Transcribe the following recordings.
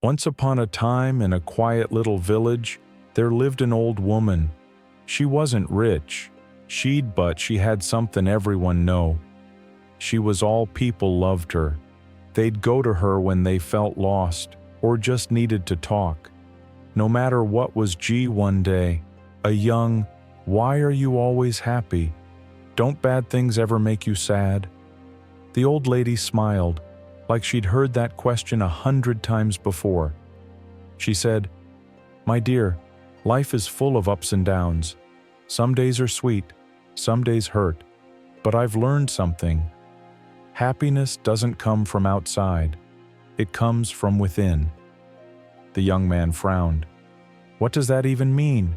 Once upon a time, in a quiet little village, there lived an old woman. She wasn't rich, but she had something everyone know. She was all people loved her. They'd go to her when they felt lost, or just needed to talk. No matter what was one day, a young, "Why are you always happy? Don't bad things ever make you sad?" The old lady smiled, like she'd heard that question 100 times before. She said, "My dear, life is full of ups and downs. Some days are sweet, some days hurt, but I've learned something. Happiness doesn't come from outside, it comes from within." The young man frowned. "What does that even mean?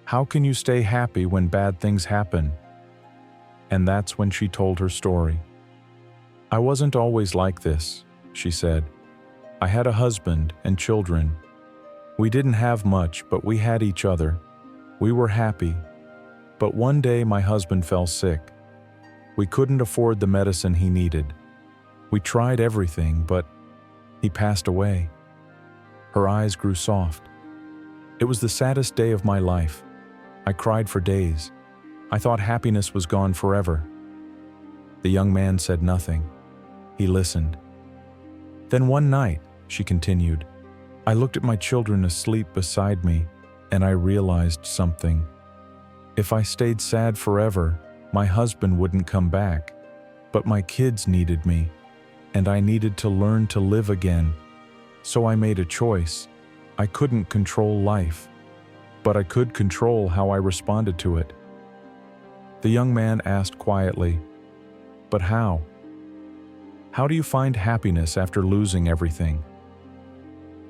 How can you stay happy when bad things happen?" And that's when she told her story. "I wasn't always like this," she said. "I had a husband and children. We didn't have much, but we had each other. We were happy. But one day my husband fell sick. We couldn't afford the medicine he needed. We tried everything, but he passed away." Her eyes grew soft. "It was the saddest day of my life. I cried for days. I thought happiness was gone forever." The young man said nothing. He listened. "Then one night," she continued, "I looked at my children asleep beside me, and I realized something. If I stayed sad forever, my husband wouldn't come back. But my kids needed me, and I needed to learn to live again. So I made a choice. I couldn't control life, but I could control how I responded to it." The young man asked quietly, "But how? How do you find happiness after losing everything?"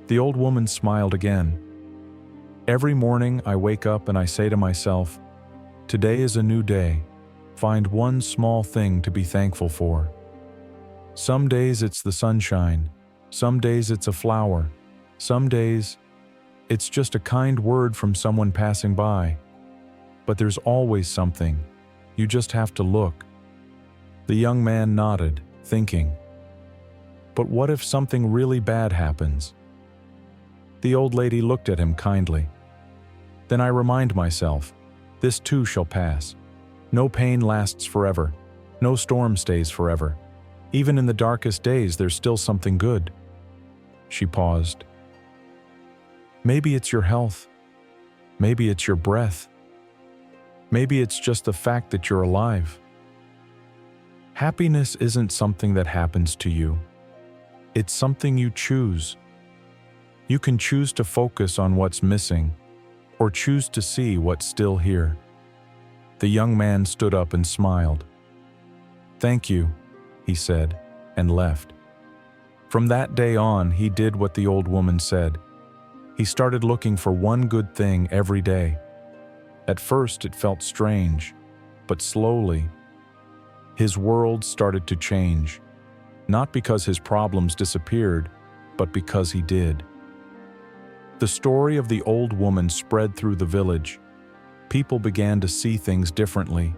The old woman smiled again. "Every morning I wake up and I say to myself, 'Today is a new day. Find one small thing to be thankful for.' Some days it's the sunshine. Some days it's a flower. Some days it's just a kind word from someone passing by. But there's always something. You just have to look." The young man nodded, thinking, "But what if something really bad happens?" The old lady looked at him kindly. "Then I remind myself, this too shall pass. No pain lasts forever. No storm stays forever. Even in the darkest days, there's still something good." She paused. "Maybe it's your health. Maybe it's your breath. Maybe it's just the fact that you're alive. Happiness isn't something that happens to you. It's something you choose. You can choose to focus on what's missing, or choose to see what's still here." The young man stood up and smiled. "Thank you," he said, and left. From that day on, he did what the old woman said. He started looking for one good thing every day. At first it felt strange, but slowly, his world started to change. Not because his problems disappeared, but because he did. The story of the old woman spread through the village. People began to see things differently.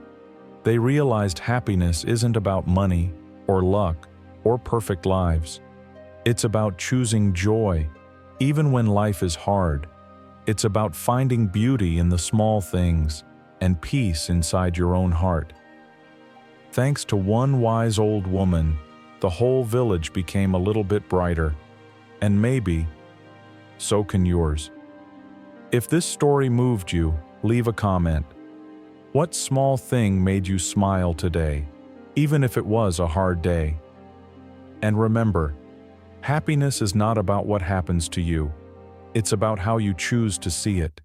They realized happiness isn't about money, or luck, or perfect lives. It's about choosing joy, even when life is hard. It's about finding beauty in the small things, and peace inside your own heart. Thanks to one wise old woman, the whole village became a little bit brighter. And maybe, so can yours. If this story moved you, leave a comment. What small thing made you smile today, even if it was a hard day? And remember, happiness is not about what happens to you. It's about how you choose to see it.